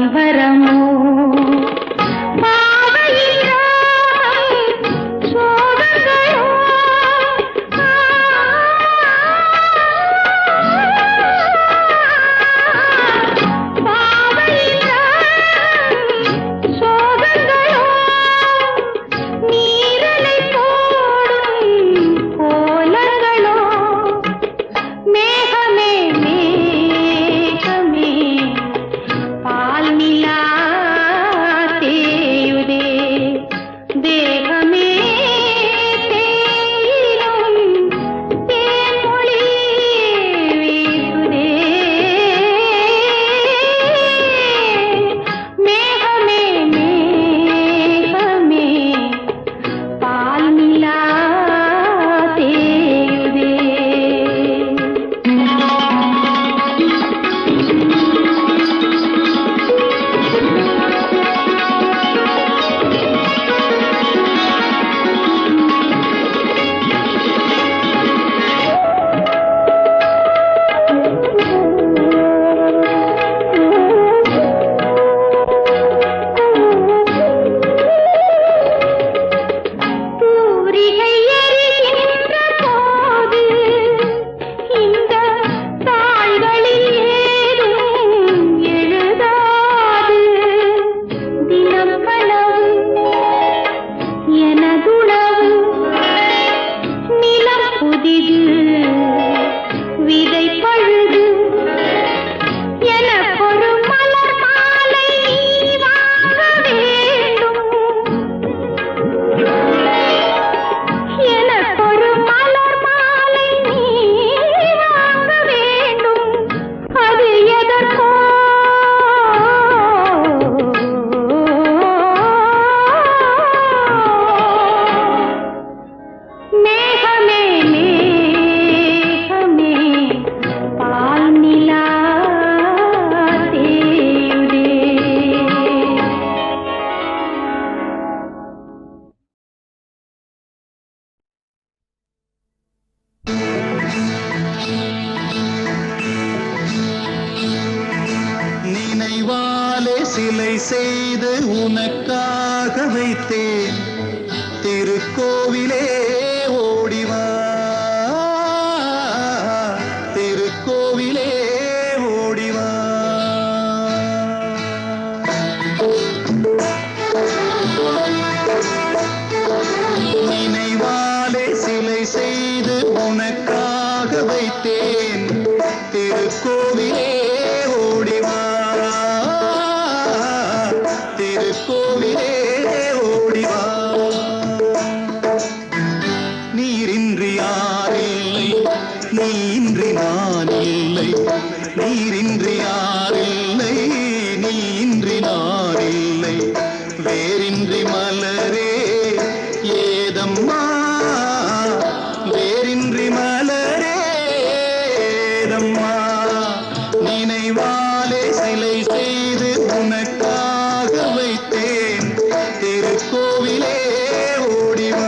சிதம்பரமோ சிலை செய்து உனக்காக வைத்தேன் திருக்கோவிலே ஓடிவா திருக்கோவிலே ஓடிவா நினைவாலே சிலை செய்து உனக்காக வைத்தேன் திருக்கோவிலே ஓடிவா திருக்கோவிலே ஓடிவா நீரின்றி யாரில்லை நீன்றி நான் இல்லை நீரின்றி யாரில்லை நீன்றி நான் இல்லை வேரின்றி மலரே ஏதம்மா வேரின்றி மலரே ஏதம்மா நினைவாலே சிலை செய்து உனக்காக வைத்தேன் திருக்கோவிலே ஓடிவா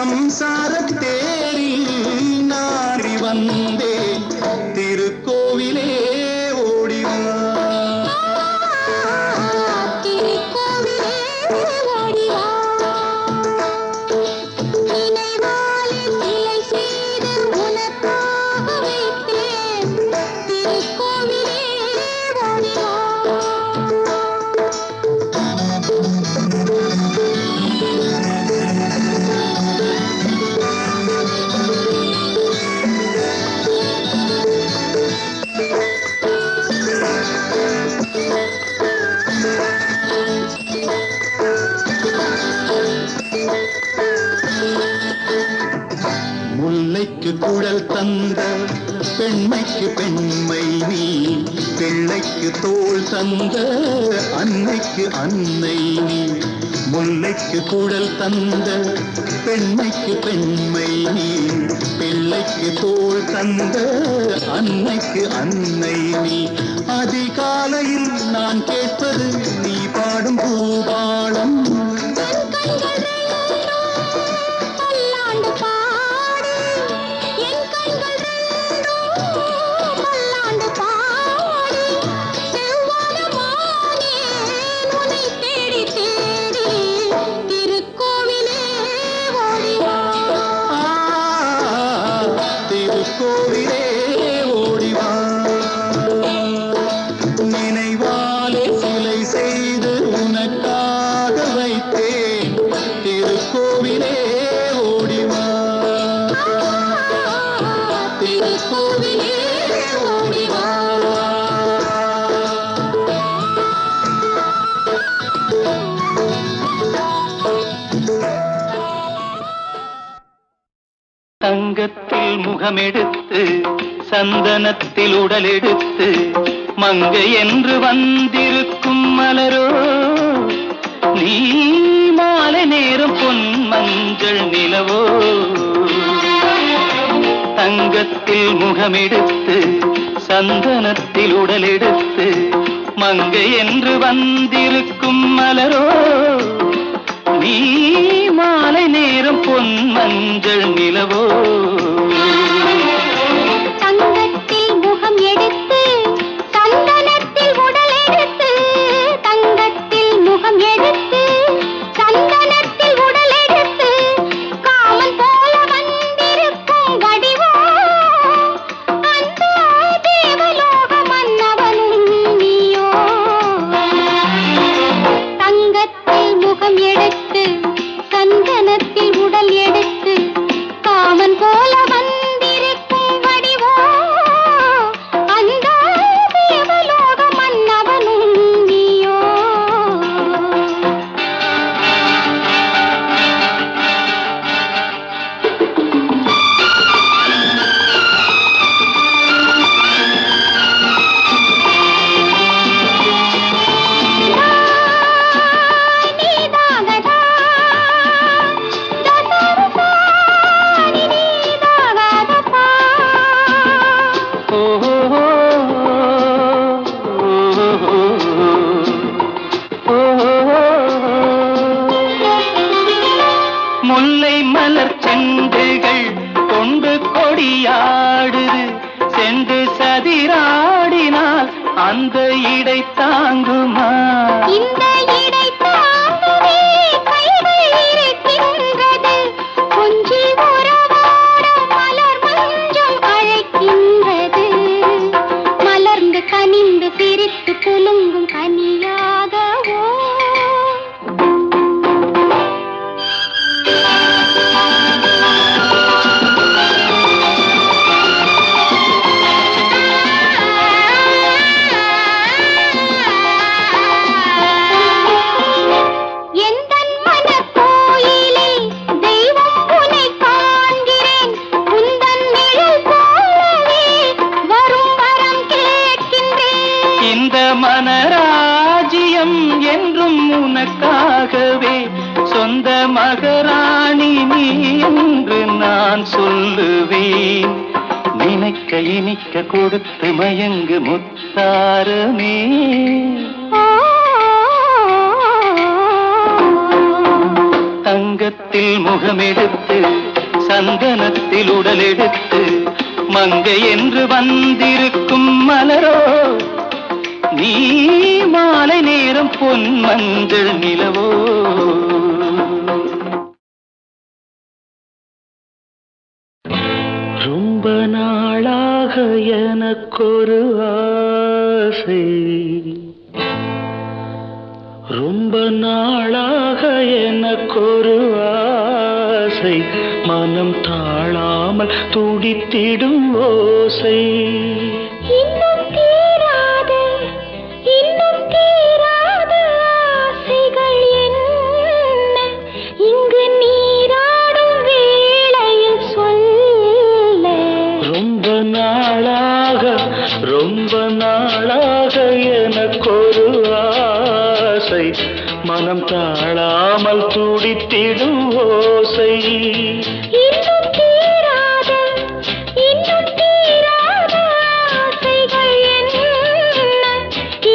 சம்சாரத்தேரில் நாடி வந்தேன் திருக்கோவிலே ஓடிவா முல்லைக்கு குழல் தந்த பெண்மைக்கு பெண்மை நீ பிள்ளைக்கு தோள் தந்த அன்னைக்கு அன்னை நீ முல்லைக்கு குழல் தந்த பெண்மைக்கு பெண்மை நீ பிள்ளைக்கு தோள் தந்த அன்னைக்கு அன்னை நீ அதிகாலையில் நான் கேட்பது நீ பாடும் பூபாலம் கோவிலே ஓடிவா நினைவாலே சிலை செய்து உனக்காக வைத்தேன் திருக்கோவிலே ஓடிவா திருக்கோவிலே ஓடிவா தங்கத்தில் முகமெடுத்து சந்தனத்தில் உடலெடுத்து மங்கை என்று வந்திருக்கும் மலரோ நீ மாலை நேரம் பொன் மஞ்சள் நிலவோ தங்கத்தில் முகமெடுத்து சந்தனத்தில் உடலெடுத்து மங்கை என்று வந்திருக்கும் மலரோ நீ மாலை நேரம் பொன் மஞ்சள் நிலவோ தங்கத்தில் முகம் எடுத்து சந்தனத்தில் உடல் எடுத்து தங்கத்தில் முகம் எடுத்து சந்தனத்தில் உடல் எடுத்து காமன் போல வந்திருக்கும் வடிவோ அந்த தேவலோக மன்னவனும் நீயோ தங்கத்தில் முகம் எடுத்து சந்தனத்தில் உடல் எடுத்து காமன் போல வந்திருக்கும் வடிவோ அந்த தேவலோக மன்னவனும் நீயோ முல்லை மலர் செண்டுகள் கொண்டு கொடியாடுது செண்டு சதிராடினால் அந்த இடை தாங்குமா இந்த இடை தாங்குவே கைகள் இருக்கின்றது கொஞ்சி உறவாட மலர் மஞ்சம் அழைக்கின்றது மலர்ந்து கனிந்து பிரித்து குலுங்கும் கனியாகவோ மனராஜ்யம் என்றும் உனக்காகவே சொந்த மகராணி நீ என்று நான் சொல்லுவேன் நினைக்க இனிக்க கொடுத்து மயங்கு முத்தாரமே தங்க சந்தனத்தில் முகமெடுத்து சந்தனத்தில் உடலெடுத்து மங்கை என்று வந்திருக்கும் மலரோ நீ மாலை நேரம் பொன் மஞ்சள் நிலவோ. ரொம்ப நாளாக எனக்கொரு ஆசை, ரொம்ப நாளாக எனக்கொரு ஆசை, மனம் தாழாமல் துடித்திடும் ஓசை. இன்னும் தீராத ஆசைகள் என்ன இங்கு நீராடும் வேளையில் சொல்ல. ரொம்ப நாளாக எனக்கொரு ஆசை, மனம் தாழாமல் துடித்திடும் ஓசை. இன்னும் தீராத ஆசைகள் என்ன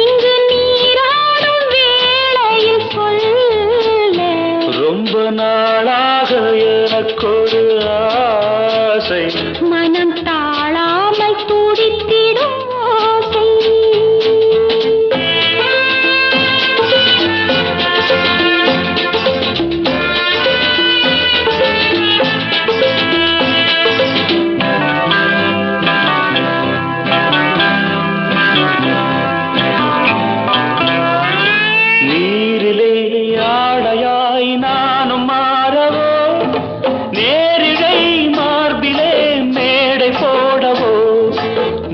இங்கு நீராடும் வேளையில் சொல்ல. ரொம்ப நாளாக எனக்கொரு ஆசை, மனம் தாழாமல் துடித்திடும் ஓசை. நீரிலே ஆடையாய் நானும் மாறவோ, நேரிழை மார்பிலே மேடை போடவோ.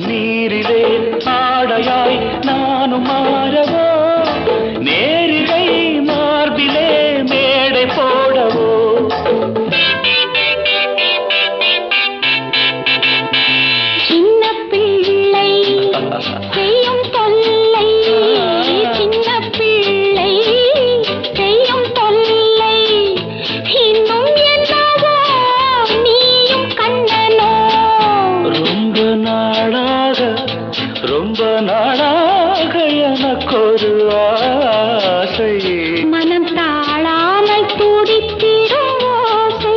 நீரிலே ஆடையாய் நானும் மாறவோ, நேரிழை மார்பிலே மேடை போடவோ. சின்ன பிள்ளை செய்யும் தொல்லை, சின்ன பிள்ளை செய்யும் தொல்லை, இன்னும் என்னவோ நீயும் கண்ணனோ. ரொம்ப நாளாக எனக்கொரு ஆசை, மனம் தாழாமல் துடித்திடும் ஓசை.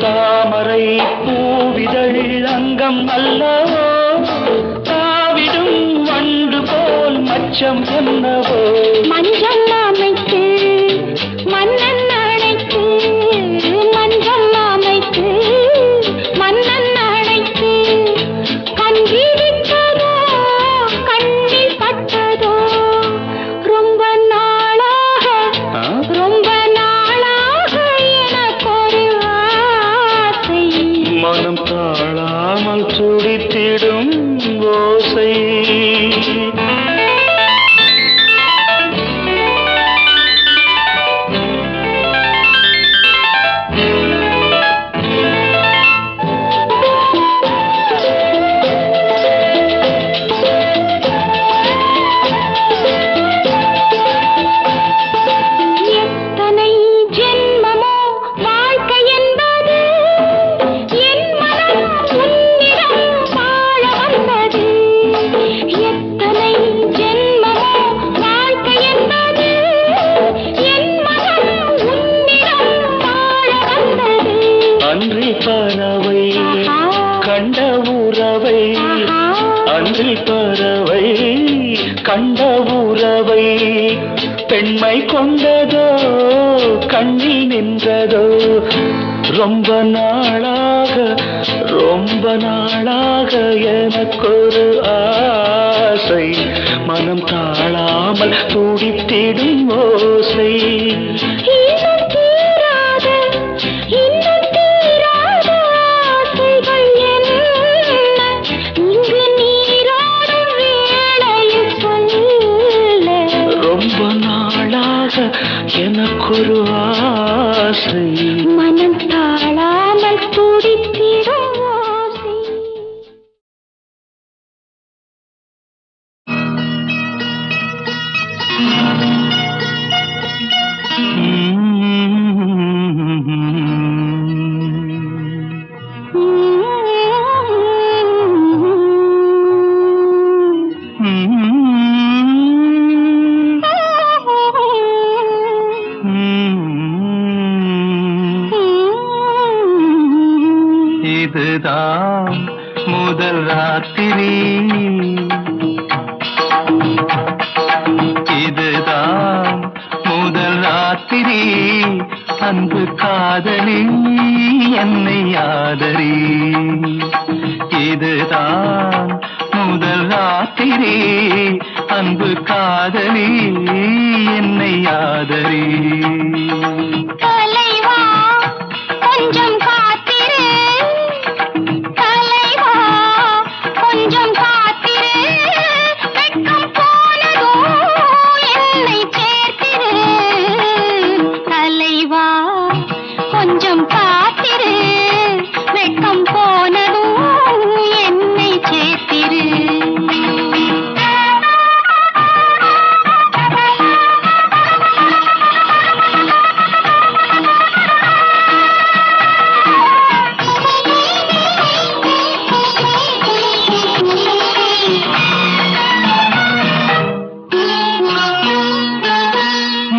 தாமரை பூவிதழ் அங்கம் அல்லவோ, தாவிடும் வண்டு போல் மச்சம் என்னவோ. மஞ்சள் அமைத்து மன்னன் அழைத்து, மஞ்சள் அமைத்து மன்னன் அழைத்து, கண்டிருப்பதோ கண்ணில் பட்டதோ. ரொம்ப நாளாக எனக்கொரு ஆசை, மனம் தாழாமல் துடித்திடும் ஓசை. எத்தனை ஜென்மமோ வாழ்க்கை என்பது, என் மனம் உன்னிடம் வாழ வந்தது. எத்தனை ஜென்மமோ வாழ்க்கை என்பது, என் மனம் உன்னிடம் வாழ வந்தது. அன்றி பறவை கண்ட உறவை, அன்றி பறவை கண்ட உறவை, பெண்மை கொண்டதோ கண்ணில் நின்றதோ. ரொம்ப நாளாக எனக்கொரு ஆசை, மனம் தாழாமல் துடித்திடும் ஓசை. இன்னும் தீராத ஆசைகள் என்ன இங்கு நீராடும் வேளையில் சொல்ல. ரொம்ப நாளாக எனக்கொரு ஆசை, மனம் தாழாமல் துடித்திடும் இதுதான் முதல் ராத்திரி, இதுதான் முதல் ராத்திரி, அன்பு காதலி என்னை ஆதரி. இதுதான் முதல் ராத்திரி, அன்பு காதலி என்னை ஆதரி. தலைவா கொஞ்சம் காத்திரு, தலைவா கொஞ்சம் காத்திரு, வெட்கம் போனதும் என்னை சேர்த்திரு. தலைவா கொஞ்சம் காத்திரு, வெட்கம் போனதும் என்னை சேர்த்திரு.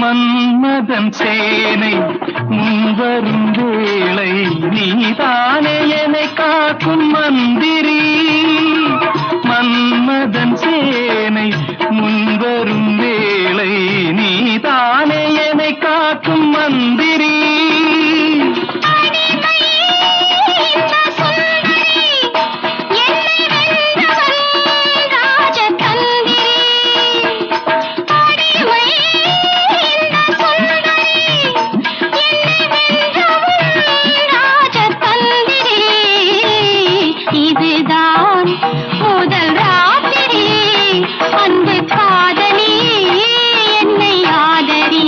மன்மதன் சேனை முன்வரும் வேளை, நீதானே என்னை காக்கும் மந்திரி. மன்மதன் சேனை முன்வரும் வேளை, நீதானே என்னை காக்கும் மந்திரி. இதுதான் முதல் ராத்திரி, அன்பு காதலி என்னை ஆதரி.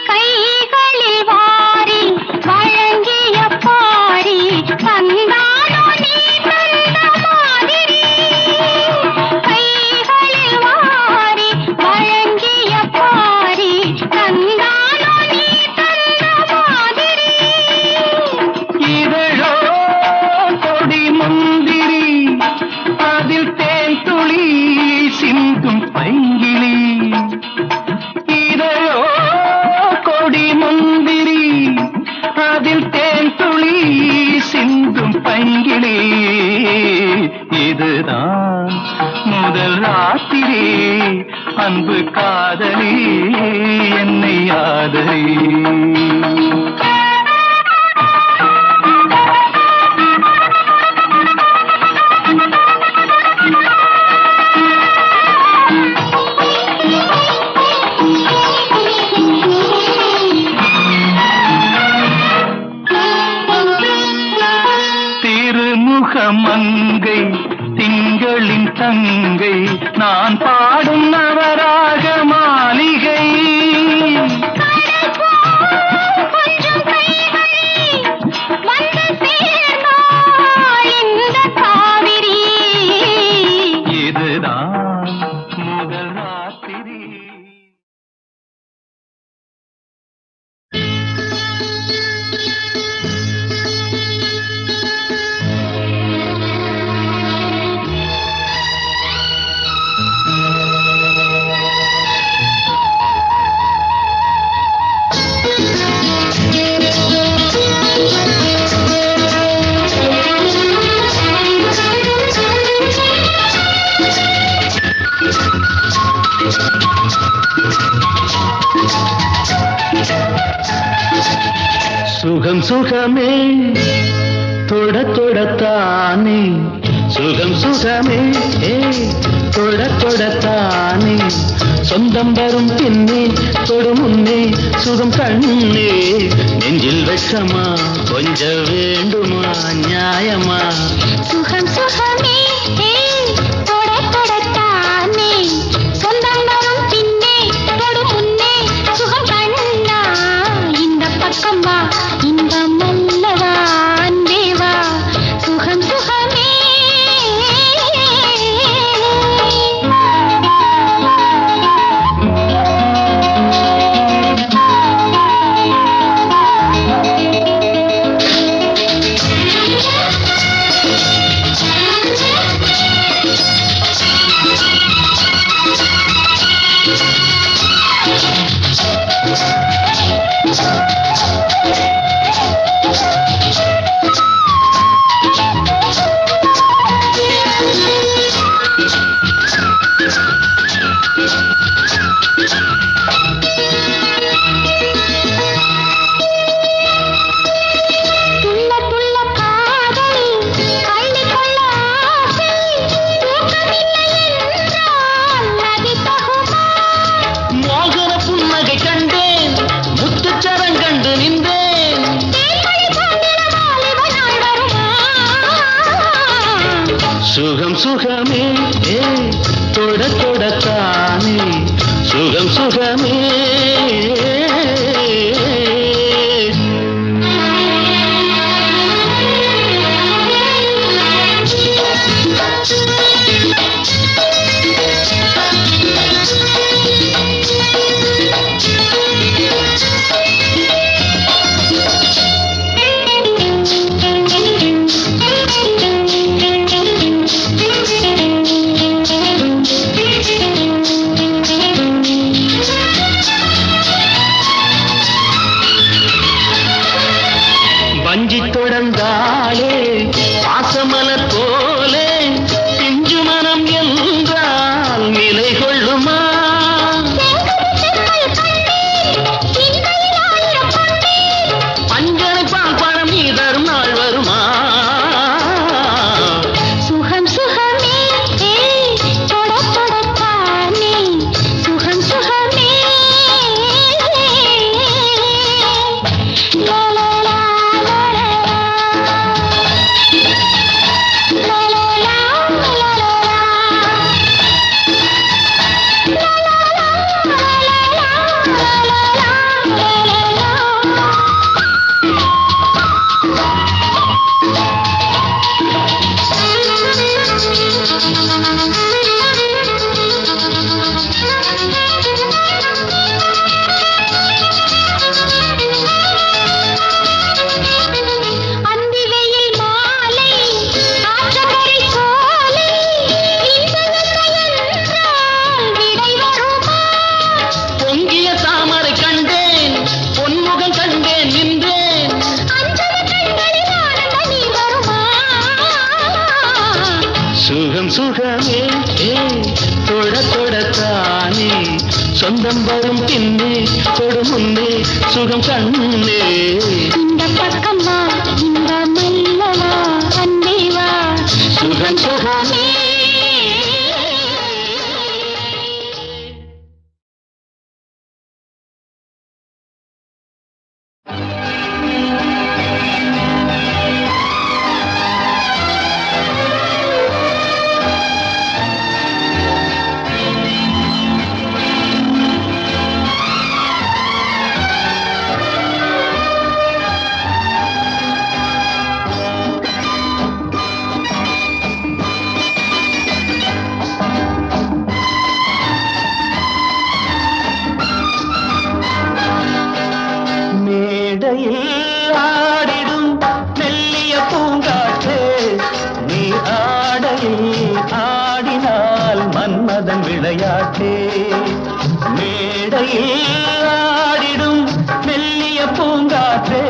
கைகளில் வாரி வழங்கிய பாரி, தந்தானோ நீ தந்த மாதிரி. கைகளில் வாரி வழங்கிய பாரி, தந்தானோ நீ தந்த மாதிரி. இதழோ கொடி முந்திரி, அதில் தேன் துளி சிந்தும் பைங்கிளி. இதழோ கொடி முந்திரி, அதில் தேன் துளி சிந்தும் பைங்கிளி. இதுதான் முதல் ராத்திரி, அன்பு காதலி என்னை ஆதரி. திருமுகமங்கை திங்களின் தங்கை, நான் பாடும் நவராக மாளிகை. கொஞ்சம் கைவழி வந்து சேர்ந்தாள் இந்த காவிரி. இதுதான் முதல் ராத்திரி. சுகம் சுகமே தொட தொடத்தானே, சுகம் சுகமே தொட தொடத்தானே, சொந்தம் வரும் பின்னே தொடு முன்னே சுகம் கண்ணே. நெஞ்சில் வெட்கமா கொஞ்ச வேண்டுமா நியாயமா? சுகம் சுகமே தொட தொடத்தானே, சொந்தம் வரும் பின்னே தொடு முன்னே சுகம் கண்ணா. இந்த பக்கம் வா இன்பம் அல்லவா அன்பே வா. சுகம் சுகமே சுகம் சுகமே தொட தொடத்தானே சுகம் சுகமே வஞ்சி தொடர்ந்தாலே பாசமலர் போலே பிஞ்சு மனம் என்றால் நிலை கொள்ளுமா பஞ்சனை பால் பழம் நீ தரும் நாள் வருமா சுகம் சுகமே தொட தொடத்தானே சுகம் சுகமே சுகம் சுகமே தொட தொடத்தானே சொந்தம் வரும் பின்னே தொடு முன்னே சுகம் கண்ணே இந்த பக்கமா இந்த மல்லவா அன்பேவா சுகம் சுகமே ஆடிடும் மெல்லிய பூங்காற்றே நீ ஆடையில் ஆடினால் மன்மதன் விளையாட்டே மேடையில் ஆடிடும் மெல்லிய பூங்காற்றே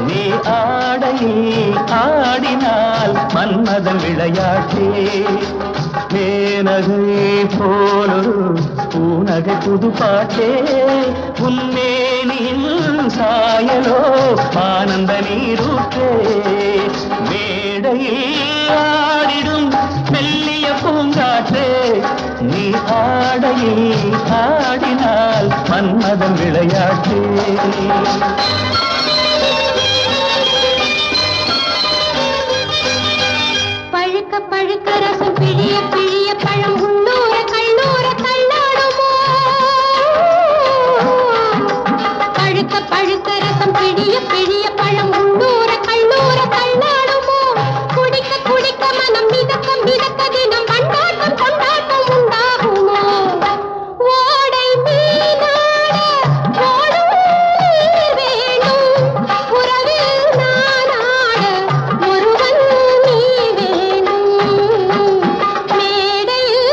நீ ஆடையில் ஆடினால் மன்மதன் விளையாட்டே மேனகை போலொரு பூநகை புது பாட்டே உன்மேனியின் சாயலோ ஆனந்த நீரூற்றே மேடையில் ஆடிடும் மெல்லிய பூங்காற்றே நீ ஆடையில் ஆடினால் மன்மதன் விளையாட்டே பழுக்க பழுக்க ரசம் பிழிய பிழிய பழம் உள்ளூர கல்லூர தள்ளாடுமோ பழுக்க பழுக்க ரசம் பிழிய பிழிய பழம் உள்ளூர கல்லூர தள்ளாடுமோ குடிக்க குடிக்க மனம் மிதக்க மிதக்க தினம் கொண்டாட்டம் கொண்டாட்டம் உண்டாகுமோ ஓடை மீனாட ஓடும் நீர் வேணும் உறவில் நானாட ஒருவன் நீ வேணும் மேடையில்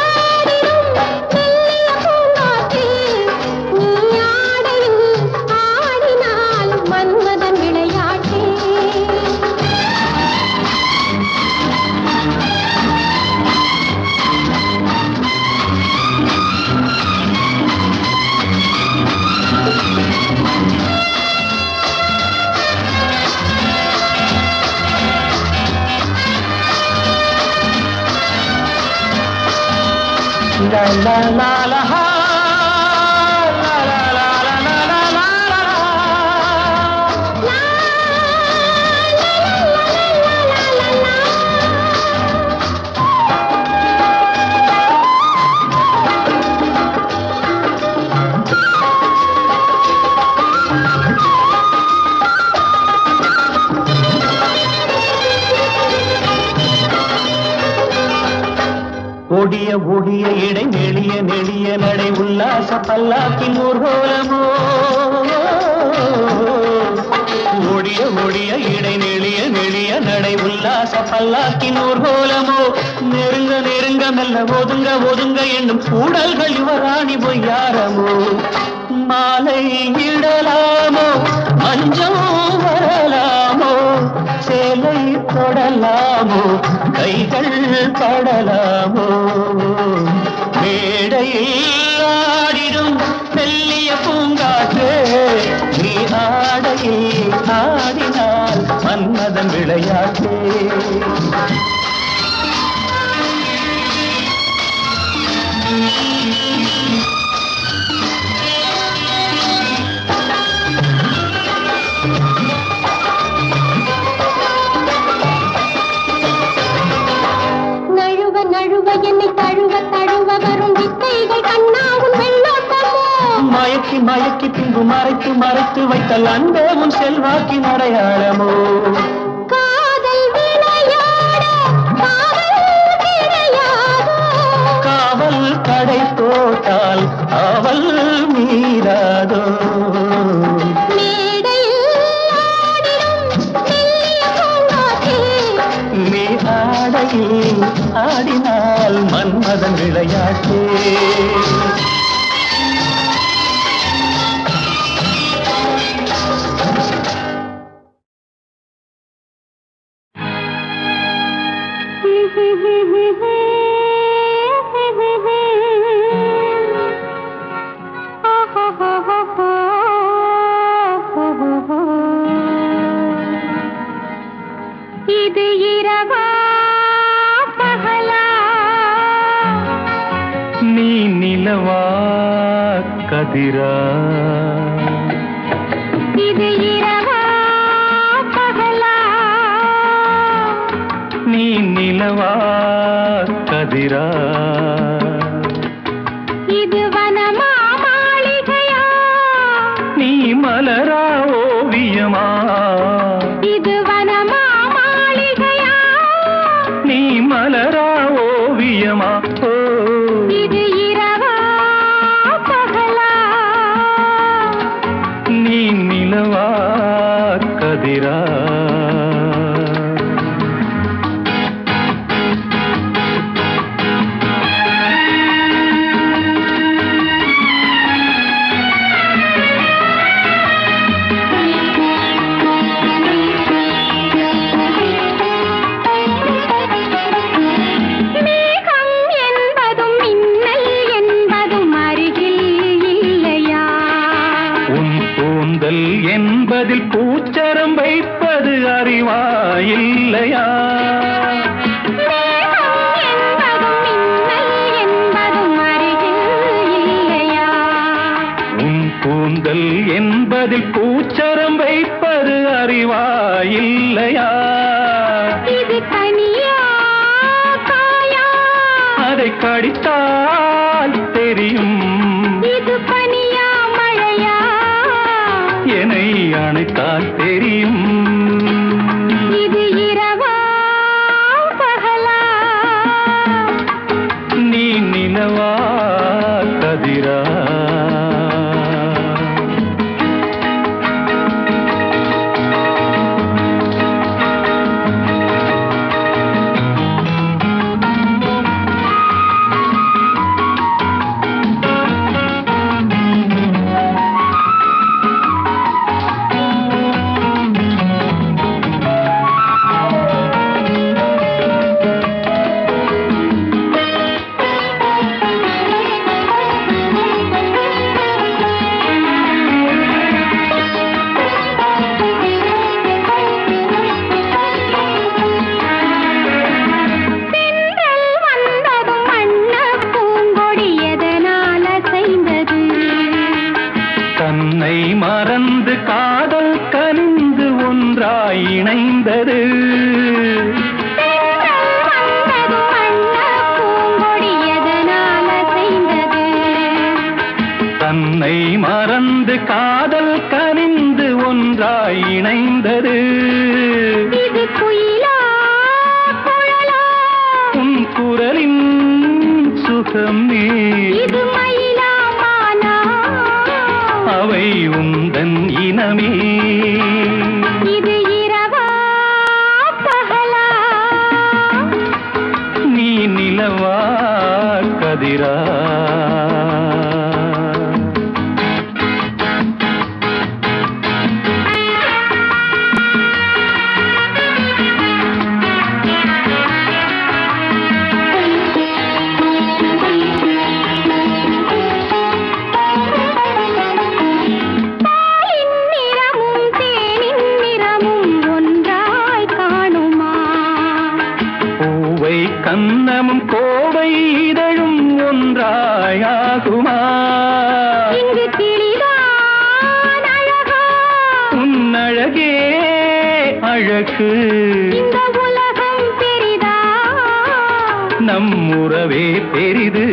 ஆடிடும் மெல்லிய பூங்காற்றில் நீ ஆடையில் லா லா லா ஹா, லா லா லா லா லா லா லா லா லா. ஒடிய ஒடிய இடை நெளிய நெளிய நடை உல்லாச பல்லாக்கின் ஊர்கோலமோ. ஒடிய ஒடிய இடை நெளிய நெளிய நடை உல்லாச பல்லாக்கின் ஊர்கோலமோ. நெருங்க நெருங்க மெல்ல ஒதுங்க ஒதுங்க என்னும் கூடல்கள் யுவராணி பொய்யாரமோ. மாலை இடலாமோ மஞ்சம் வரலாமோ, சேலை தொடலாமோ கைகள் படலாமோ. மேடையில் ஆடிடும் மெல்லிய பூங்காற்றே, நீ ஆடையில் ஆடினால் மன்மதன் விளையாட்டே. என்னை தழுவ தழுவ வரும் வித்தைகள் கண்ணாவும் வெள்ளோட்டமோ. மயக்கி மயக்கி பின்பு மறைத்து மறைத்து வைத்தல் அன்பே உன் செல்வாக்கின் அடையாளமோ. காதல் விளையாட காவல் கிடையாதோ. காவல் கடை போட்டால் அவள் மீறாதோ. நீ ஆடையில் ஆடினால் மன்மதன் விளையாட்டே. இது இரவா பகலா, நீ நிலவா கதிரா. இது இரவா பகலா, நீ நிலவா கதிரா. இது வனமா மாளிகையா, நீ மலரா ஓவியமா. இது வனமா மாளிகையா, நீ மலரா ஓவியமா. இது இரவா பகலா, நீ நிலவா கதிரா. என்பதில் பூச்சரம் வைப்பது அறிவா இல்லையா. உன் கூந்தல் என்பதில் பூச்சரம் வைப்பது அறிவா இல்லையா. இது கனியா காயா, அதை கடித்தால் தெரியும். இது பனியா மழையா, என்னை அணைத்தால் தெரியும். இது இரவா பகலா, நீ நிலவா கதிரா. மறந்து காதல் கனிந்து ஒன்றாய் இணைந்தது. தன்னை மறந்து காதல் கனிந்து ஒன்றாய் இணைந்தது. இது குயிலா குழலா உன் குரலின் சுகம் நீ. இது மயிலா மானா அவை உந்தன் இனமே. இது இரவா பகலா நீ நிலவா கதிரா. கண்ணமும் கோவை இதழும் ஒன்றாயாகுமா? இங்கு கிளிதான் அழகா உன்னழகே அழகு. இந்த உலகம் பெரிதா நம் உறவே பெரிது.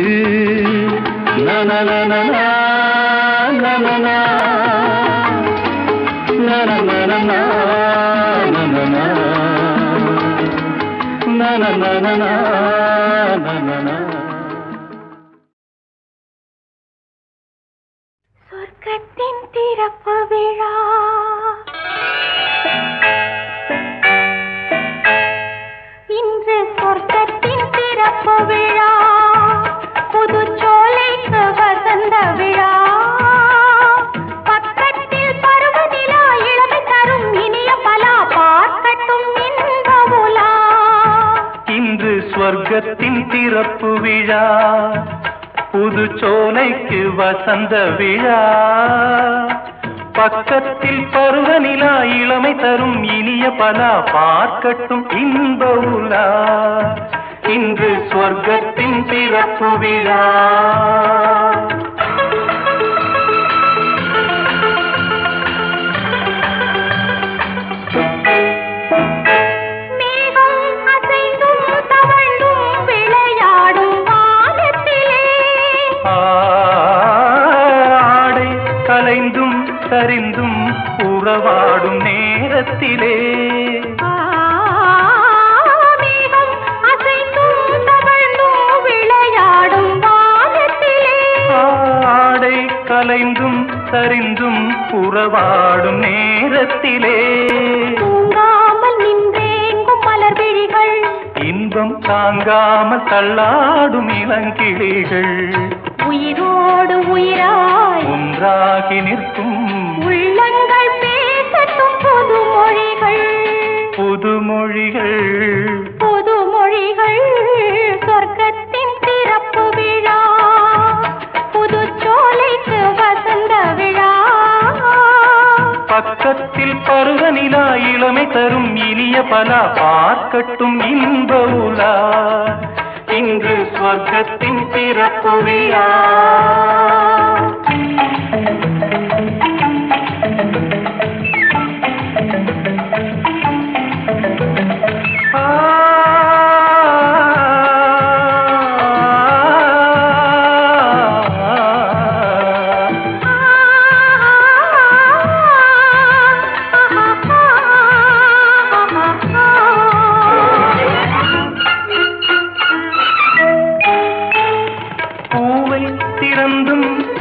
நனநனனா நனனா நனநனனா நனனா நனநனனா நனனா. சொர்க்கத்தின் திறப்பு விழா இன்று சொர்க்கத்தின் திறப்பு விழா. புதுச்சோலைக்கு வசந்த விழா. பக்கத்தில் பருவநிலா இளமை தரும் இனிய பலா பார்க்கட்டும் இன்ப உலா. இன்று ஸ்வர்க்கத்தின் திறப்பு விழா. புதுச்சோலைக்கு வசந்த விழா. பக்கத்தில் பருவநிலா இளமை தரும் இனிய பலா பார்க்கட்டும் இன்ப உலா. இன்று ஸ்வர்க்கத்தின் திறப்பு விழா. கலைந்தும் சரிந்தும் உறவாடும் நேரத்திலே. மேகம் அசைந்தும் தவழ்ந்தும் விளையாடும் வானத்திலே. ஆடை கலைந்தும் சரிந்தும் உறவாடும் நேரத்திலே. தூங்காமல் நின்றேங்கும் மலர் விழிகள். இன்பம் தாங்காமல் தள்ளாடும் இளங்கிளிகள். உயிரோடு உயிராய் ஒன்றாகி நிற்கும் உள்ளங்கள் பேசட்டும் புதுமொழிகள். புதுமொழிகள் புதுமொழிகள். சொர்க்கத்தின் திறப்பு விழா. புதுச்சோலைக்கு வசந்த விழா. பக்கத்தில் பருவநிலா இளமை தரும் இனிய பலா பார்க்கட்டும் இன்ப உலா. இன்று ஸ்வர்க்கத்தின் பிறப்பு விழா.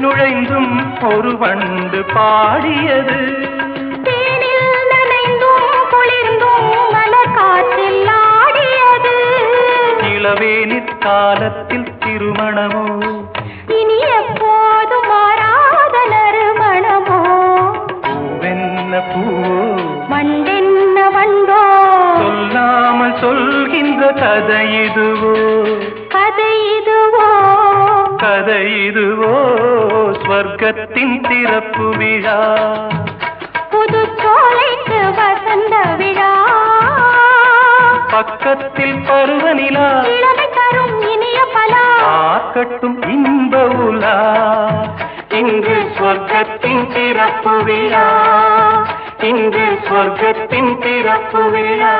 நுழைந்தும் ஒரு வண்டு பாடியது. தேனில் நனைந்தும் குளிர்ந்தும் மலர் காற்றில் ஆடியது. இளவேனிற் காலத்தில் திருமணமோ இனி எப்போதும் மாறாத நறுமணமோ. பூவென்ன பூ வண்டென்ன வண்டோ சொல்லாமல் சொல்கின்ற கதை இதுவோ. கதை இதுவோ கதை இதுவோ. ஸ்வர்க்கத்தின் திறப்பு விழா. புதுச்சோலைக்கு வசந்த விழா. பக்கத்தில் பருவநிலா இளமை தரும் இனிய பலா பார்க்க பார்க்கட்டும் இன்ப உலா. இங்கு சொர்க்கத்தின் பிறப்பு விழா, இங்கு சொர்க்கத்தின் பிறப்பு விழா.